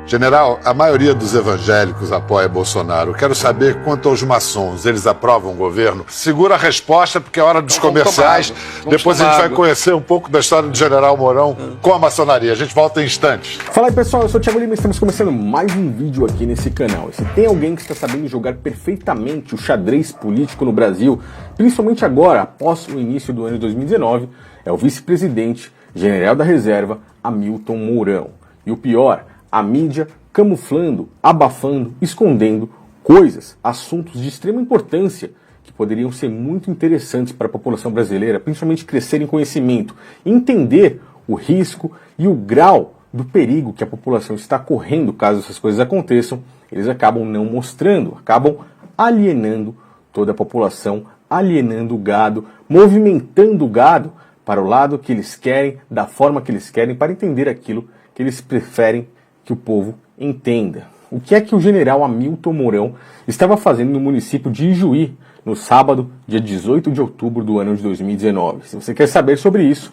General, a maioria dos evangélicos apoia Bolsonaro. Quero saber quanto aos maçons. Eles aprovam o governo? Segura a resposta, porque é hora dos comerciais. Depois a gente vai conhecer um pouco da história do General Mourão com a maçonaria. A gente volta em instantes. Fala aí, pessoal. Eu sou o Thiago Lima e estamos começando mais um vídeo aqui nesse canal. E se tem alguém que está sabendo jogar perfeitamente o xadrez político no Brasil, principalmente agora, após o início do ano de 2019, é o vice-presidente, general da reserva, Hamilton Mourão. E o pior, a mídia camuflando, abafando, escondendo coisas, assuntos de extrema importância que poderiam ser muito interessantes para a população brasileira, principalmente crescer em conhecimento, entender o risco e o grau do perigo que a população está correndo caso essas coisas aconteçam. Eles acabam não mostrando, acabam alienando toda a população, alienando o gado, movimentando o gado para o lado que eles querem, da forma que eles querem, para entender aquilo que eles preferem que o povo entenda. O que é que o general Hamilton Mourão estava fazendo no município de Ijuí no sábado, dia 18 de outubro do ano de 2019? Se você quer saber sobre isso,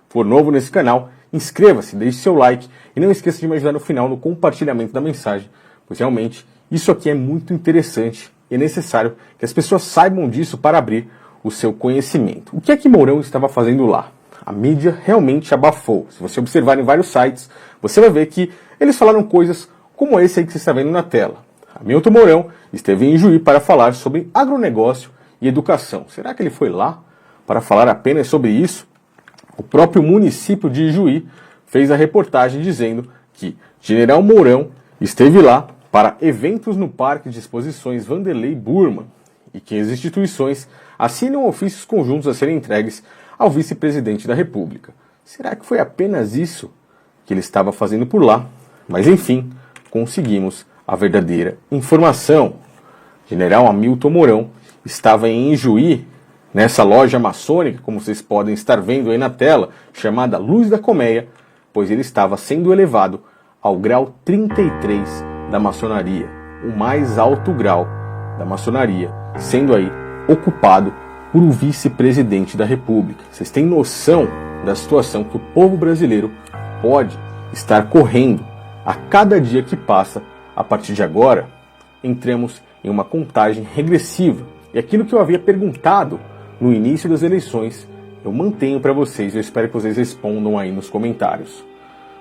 for novo nesse canal, inscreva-se, deixe seu like e não esqueça de me ajudar no final no compartilhamento da mensagem, pois realmente isso aqui é muito interessante e é necessário que as pessoas saibam disso para abrir o seu conhecimento. O que é que Mourão estava fazendo lá? A mídia realmente abafou. Se você observar em vários sites, você vai ver que eles falaram coisas como esse aí que você está vendo na tela. Hamilton Mourão esteve em Ijuí para falar sobre agronegócio e educação. Será que ele foi lá para falar apenas sobre isso? O próprio município de Ijuí fez a reportagem dizendo que General Mourão esteve lá para eventos no Parque de Exposições Vanderlei Burman e que as instituições assinam ofícios conjuntos a serem entregues ao vice-presidente da República. Será que foi apenas isso que ele estava fazendo por lá? Mas enfim, conseguimos a verdadeira informação. General Hamilton Mourão estava em Ijuí, nessa loja maçônica, como vocês podem estar vendo aí na tela, chamada Luz da Colmeia, pois ele estava sendo elevado ao grau 33 da maçonaria, o mais alto grau da maçonaria, sendo aí ocupado por um vice-presidente da República. Vocês têm noção da situação que o povo brasileiro pode estar correndo a cada dia que passa? A partir de agora, entramos em uma contagem regressiva. E aquilo que eu havia perguntado no início das eleições, eu mantenho para vocês. Eu espero que vocês respondam aí nos comentários.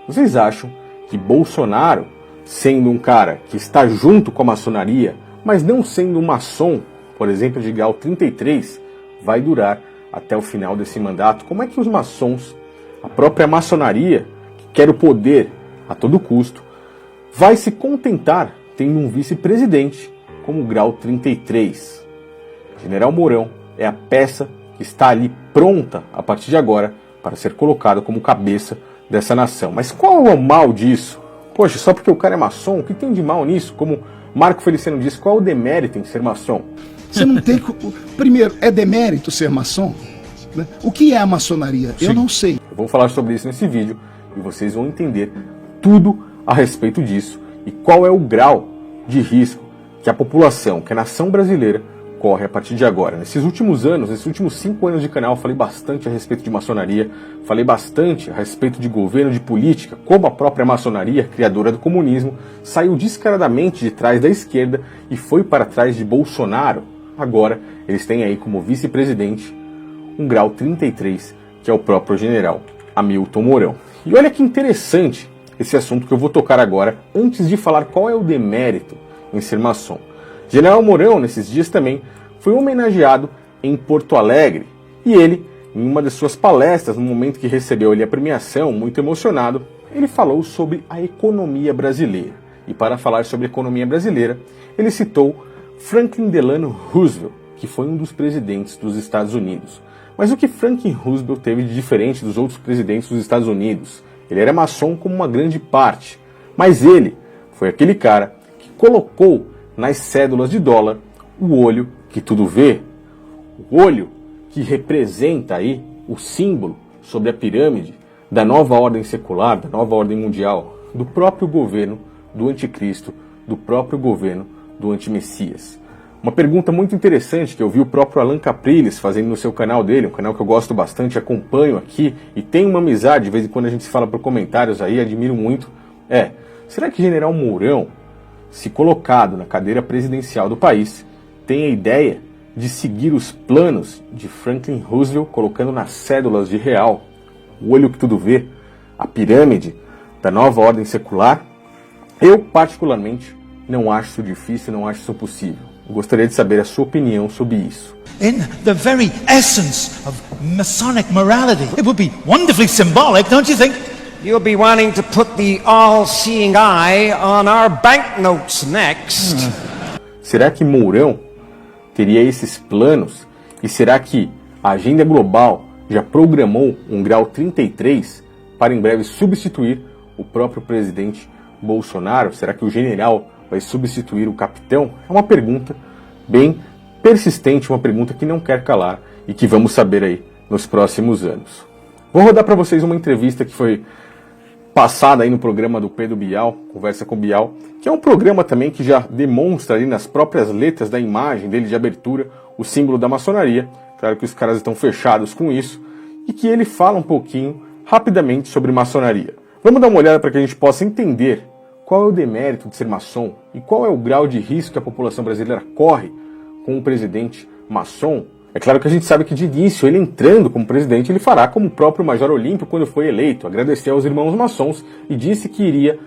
Vocês acham que Bolsonaro, sendo um cara que está junto com a maçonaria, mas não sendo um maçom, por exemplo, de grau 33, vai durar até o final desse mandato? Como é que os maçons, a própria maçonaria, que quer o poder a todo custo, vai se contentar tendo um vice-presidente como grau 33? General Mourão é a peça que está ali pronta a partir de agora para ser colocada como cabeça dessa nação. Mas qual é o mal disso? Poxa, só porque o cara é maçom, o que tem de mal nisso? Como Marco Feliciano disse, qual é o demérito em ser maçom? Você não tem... Primeiro, é demérito ser maçom? Né? O que é a maçonaria? Sim. Eu não sei. Eu vou falar sobre isso nesse vídeo e vocês vão entender tudo a respeito disso e qual é o grau de risco que a população, que a nação brasileira corre a partir de agora. Nesses últimos anos, nesses últimos 5 anos de canal, eu falei bastante a respeito de maçonaria, falei bastante a respeito de governo, de política, como a própria maçonaria, criadora do comunismo, saiu descaradamente de trás da esquerda e foi para trás de Bolsonaro. Agora, eles têm aí como vice-presidente um grau 33, que é o próprio general Hamilton Mourão. E olha que interessante esse assunto que eu vou tocar agora, antes de falar qual é o demérito em ser maçom. General Mourão, nesses dias também, foi homenageado em Porto Alegre. E ele, em uma das suas palestras, no momento que recebeu ali a premiação, muito emocionado, ele falou sobre a economia brasileira. E para falar sobre a economia brasileira, ele citou Franklin Delano Roosevelt, que foi um dos presidentes dos Estados Unidos. Mas o que Franklin Roosevelt teve de diferente dos outros presidentes dos Estados Unidos? Ele era maçom como uma grande parte, mas ele foi aquele cara que colocou nas cédulas de dólar o olho que tudo vê, o olho que representa aí o símbolo sobre a pirâmide da nova ordem secular, da nova ordem mundial, do próprio governo do anticristo, do próprio governo do antimessias. Uma pergunta muito interessante que eu vi o próprio Alan Capriles fazendo no seu canal dele, um canal que eu gosto bastante, acompanho aqui e tenho uma amizade, de vez em quando a gente se fala por comentários aí, admiro muito, Será que General Mourão, se colocado na cadeira presidencial do país, tem a ideia de seguir os planos de Franklin Roosevelt, colocando nas cédulas de real o olho que tudo vê, a pirâmide da nova ordem secular? Eu, particularmente, não acho isso difícil, não acho isso possível. Eu gostaria de saber a sua opinião sobre isso. In the very essence of Masonic morality, it would be wonderfully symbolic, don't you think? You'll be wanting to put the all-seeing eye on our banknotes next. Será que Mourão teria esses planos? E será que a agenda global já programou um grau 33 para em breve substituir o próprio presidente Bolsonaro? Será que o general vai substituir o capitão? É uma pergunta bem persistente, uma pergunta que não quer calar e que vamos saber aí nos próximos anos. Vou rodar para vocês uma entrevista que foi passada aí no programa do Pedro Bial, Conversa com Bial, que é um programa também que já demonstra ali nas próprias letras da imagem dele de abertura o símbolo da maçonaria. Claro que os caras estão fechados com isso, e que ele fala um pouquinho, rapidamente, sobre maçonaria. Vamos dar uma olhada para que a gente possa entender qual é o demérito de ser maçom e qual é o grau de risco que a população brasileira corre com um presidente maçom. É claro que a gente sabe que de início, ele entrando como presidente, ele fará como o próprio Major Olímpio quando foi eleito, agradecer aos irmãos maçons e disse que iria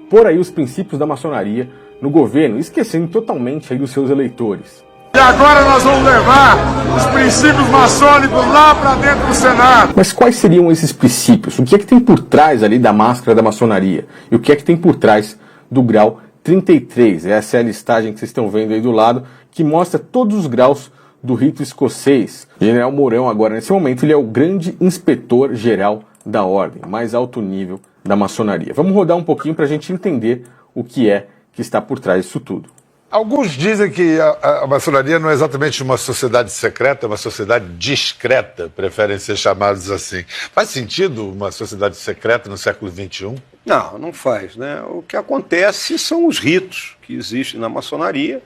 pôr aí os princípios da maçonaria no governo, esquecendo totalmente aí dos seus eleitores. E agora nós vamos levar os princípios maçônicos lá para dentro do Senado. Mas quais seriam esses princípios? O que é que tem por trás ali da máscara da maçonaria? E o que é que tem por trás do grau 33? Essa é a listagem que vocês estão vendo aí do lado, que mostra todos os graus do rito escocês. General Mourão agora, nesse momento, ele é o grande inspetor-geral da ordem, mais alto nível da maçonaria. Vamos rodar um pouquinho para a gente entender o que é que está por trás disso tudo. Alguns dizem que a maçonaria não é exatamente uma sociedade secreta, é uma sociedade discreta, preferem ser chamados assim. Faz sentido uma sociedade secreta no século XXI? Não, não faz, né? O que acontece são os ritos que existem na maçonaria,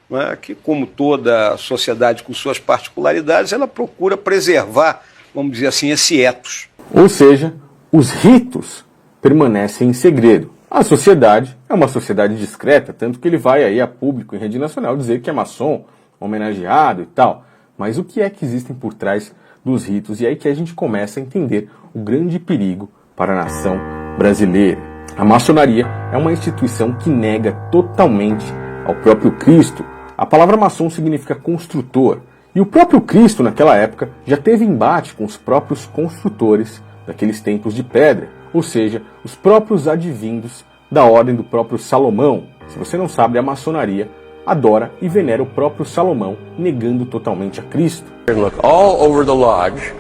né? Que, como toda sociedade com suas particularidades, ela procura preservar, vamos dizer assim, esse ethos. Ou seja, os ritos permanecem em segredo. A sociedade é uma sociedade discreta, tanto que ele vai aí a público em rede nacional dizer que é maçom, homenageado e tal. Mas o que é que existem por trás dos ritos? E aí que a gente começa a entender o grande perigo para a nação brasileira. A maçonaria é uma instituição que nega totalmente ao próprio Cristo. A palavra maçom significa construtor. E o próprio Cristo, naquela época, já teve embate com os próprios construtores daqueles templos de pedra. Ou seja, os próprios advindos da ordem do próprio Salomão. Se você não sabe, a maçonaria adora e venera o próprio Salomão, negando totalmente a Cristo. Look all over the lodge,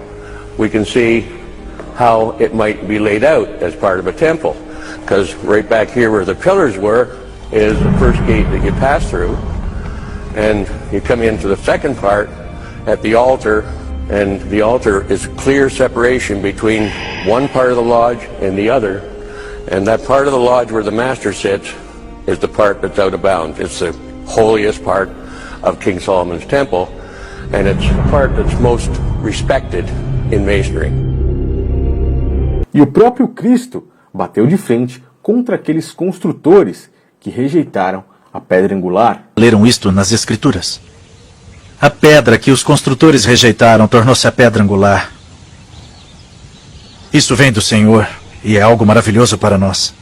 we can see how it might be laid out as part of a temple. Because right back here where the pillars were is the first gate that you pass through. And you come into the second part at the altar, and the altar is clear separation between one part of the lodge and the other, and that part of the lodge where the master sits is the part that's out of bounds. It's the holiest part of King Solomon's temple, and it's the part that's most respected in masonry. E o próprio Cristo bateu de frente contra aqueles construtores que rejeitaram a pedra angular. Leram isto nas Escrituras. A pedra que os construtores rejeitaram tornou-se a pedra angular. Isso vem do Senhor e é algo maravilhoso para nós.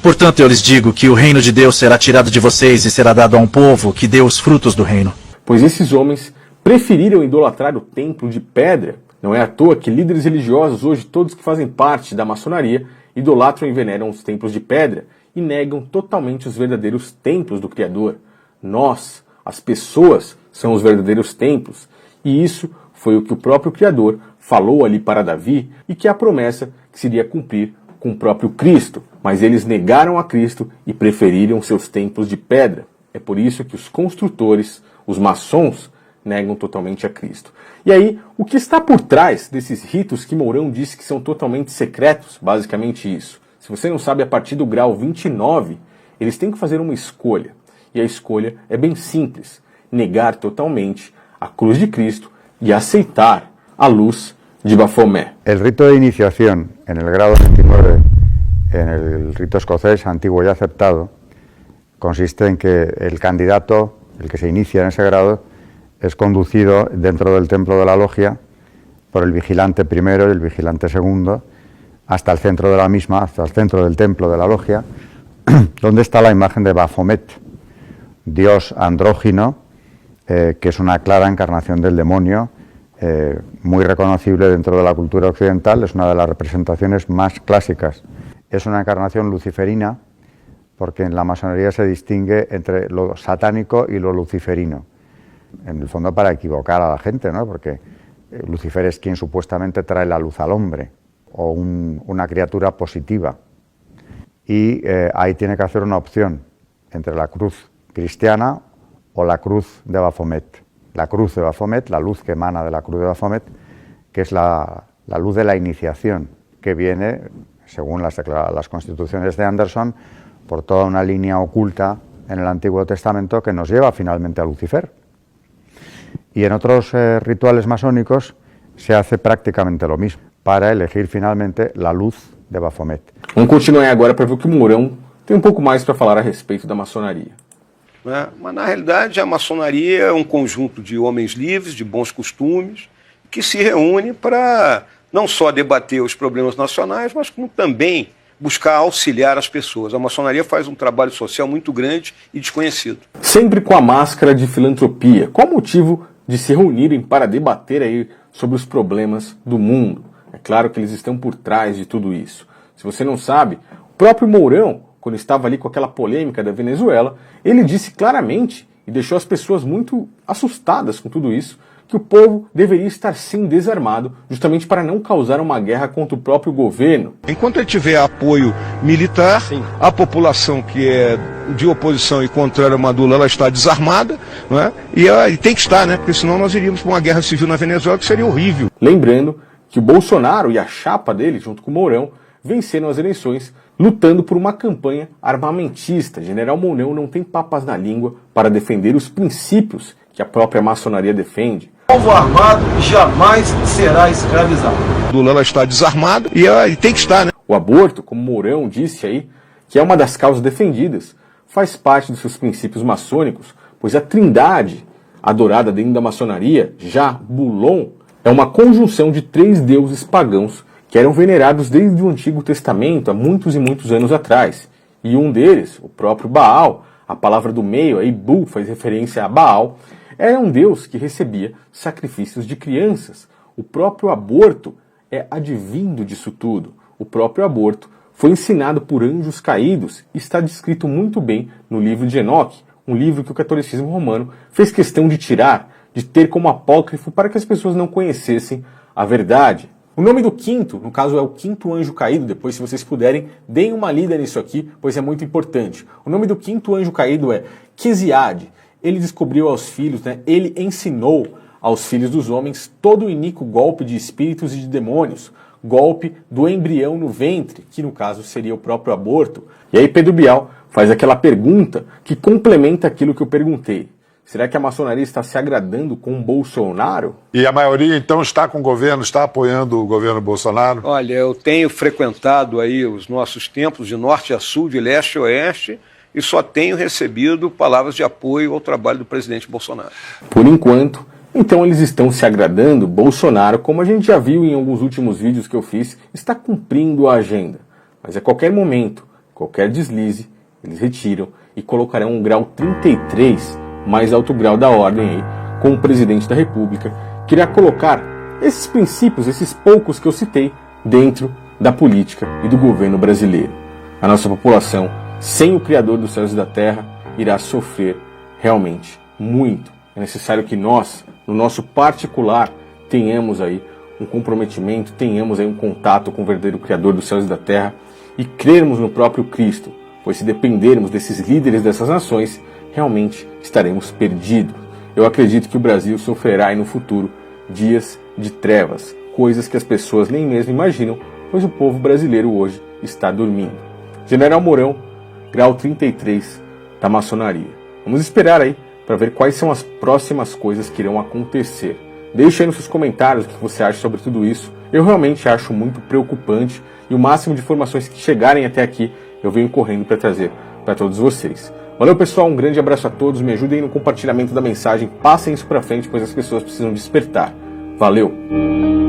Portanto, eu lhes digo que o reino de Deus será tirado de vocês e será dado a um povo que dê os frutos do reino. Pois esses homens preferiram idolatrar o templo de pedra. Não é à toa que líderes religiosos, hoje todos que fazem parte da maçonaria, idolatram e veneram os templos de pedra e negam totalmente os verdadeiros templos do Criador. Nós, as pessoas, são os verdadeiros templos. E isso foi o que o próprio Criador falou ali para Davi e que é a promessa que se iria cumprir com o próprio Cristo. Mas eles negaram a Cristo e preferiram seus templos de pedra. É por isso que os construtores, os maçons, negam totalmente a Cristo. E aí, o que está por trás desses ritos que Mourão disse que são totalmente secretos? Basicamente isso. Se você não sabe, a partir do grau 29, eles têm que fazer uma escolha. E a escolha é bem simples: negar totalmente a cruz de Cristo e aceitar a luz de Bafomé. El rito de iniciación en el grado 29 en el rito escocés antiguo y aceptado, consiste en que el candidato, el que se inicia en ese grado, es conducido dentro del templo de la logia por el vigilante primero y el vigilante segundo hasta el centro de la misma, hasta el centro del templo de la logia, donde está la imagen de Baphomet, dios andrógino, que es una clara encarnación del demonio, muy reconocible dentro de la cultura occidental, es una de las representaciones más clásicas. Es una encarnación luciferina, porque en la masonería se distingue entre lo satánico y lo luciferino. En el fondo para equivocar a la gente, ¿no? Porque Lucifer es quien supuestamente trae la luz al hombre, o una criatura positiva. Y ahí tiene que hacer una opción entre la cruz cristiana o la cruz de Baphomet. La cruz de Baphomet, la luz que emana de la cruz de Baphomet, que es la luz de la iniciación, que viene, según las constituciones de Anderson, por toda una línea oculta en el Antiguo Testamento que nos lleva finalmente a Lucifer. Y en otros rituales masónicos se hace prácticamente lo mismo, para elegir finalmente la luz de Baphomet. Vamos continuar agora para ver o que o Mourão tem pouco mais para falar a respeito da maçonaria. Mas, na realidade, a maçonaria é um conjunto de homens livres, de bons costumes, que se reúne para não só debater os problemas nacionais, mas como também buscar auxiliar as pessoas. A maçonaria faz um trabalho social muito grande e desconhecido. Sempre com a máscara de filantropia. Qual o motivo de se reunirem para debater aí sobre os problemas do mundo? É claro que eles estão por trás de tudo isso. Se você não sabe, o próprio Mourão, quando estava ali com aquela polêmica da Venezuela, ele disse claramente, e deixou as pessoas muito assustadas com tudo isso, que o povo deveria estar sim desarmado, justamente para não causar uma guerra contra o próprio governo. Enquanto ele tiver apoio militar, a população que é de oposição e contrária a Maduro, ela está desarmada, não é? E tem que estar, né? Porque senão nós iríamos para uma guerra civil na Venezuela, que seria horrível. Lembrando que o Bolsonaro e a chapa dele, junto com o Mourão, venceram as eleições lutando por uma campanha armamentista. General Mourão não tem papas na língua para defender os princípios que a própria maçonaria defende. O povo armado jamais será escravizado. Lula está desarmado e tem que estar, né? O aborto, como Mourão disse aí, que é uma das causas defendidas, faz parte dos seus princípios maçônicos, pois a trindade adorada dentro da maçonaria, já Bulon, é uma conjunção de 3 deuses pagãos que eram venerados desde o Antigo Testamento, há muitos e muitos anos atrás. E um deles, o próprio Baal, a palavra do meio, aí Bu faz referência a Baal, era um deus que recebia sacrifícios de crianças. O próprio aborto é advindo disso tudo. O próprio aborto foi ensinado por anjos caídos e está descrito muito bem no livro de Enoque, um livro que o catolicismo romano fez questão de tirar, de ter como apócrifo para que as pessoas não conhecessem a verdade. O nome do quinto, no caso é o quinto anjo caído, depois se vocês puderem, deem uma lida nisso aqui, pois é muito importante. O nome do quinto anjo caído é Quesiade. Ele descobriu aos filhos, ele ensinou aos filhos dos homens todo o iníquo golpe de espíritos e de demônios, golpe do embrião no ventre, que no caso seria o próprio aborto. E aí Pedro Bial faz aquela pergunta que complementa aquilo que eu perguntei. Será que a maçonaria está se agradando com o Bolsonaro? E a maioria, então, está com o governo, está apoiando o governo Bolsonaro? Olha, eu tenho frequentado aí os nossos templos de norte a sul, de leste a oeste, e só tenho recebido palavras de apoio ao trabalho do presidente Bolsonaro. Por enquanto, então eles estão se agradando. Bolsonaro, como a gente já viu em alguns últimos vídeos que eu fiz, está cumprindo a agenda. Mas a qualquer momento, qualquer deslize, eles retiram e colocarão um grau 33, mais alto grau da ordem aí, com o presidente da República, que irá colocar esses princípios, esses poucos que eu citei, dentro da política e do governo brasileiro. A nossa população, sem o Criador dos céus e da terra, irá sofrer realmente muito. É necessário que nós, no nosso particular, tenhamos aí um comprometimento, tenhamos aí um contato com o verdadeiro Criador dos céus e da terra e crermos no próprio Cristo, pois se dependermos desses líderes dessas nações, realmente estaremos perdidos. Eu acredito que o Brasil sofrerá aí no futuro dias de trevas, coisas que as pessoas nem mesmo imaginam, pois o povo brasileiro hoje está dormindo. General Mourão, grau 33 da maçonaria. Vamos esperar aí para ver quais são as próximas coisas que irão acontecer. Deixe aí nos seus comentários o que você acha sobre tudo isso. Eu realmente acho muito preocupante e o máximo de informações que chegarem até aqui eu venho correndo para trazer para todos vocês. Valeu, pessoal, um grande abraço a todos, me ajudem no compartilhamento da mensagem, passem isso para frente, pois as pessoas precisam despertar. Valeu!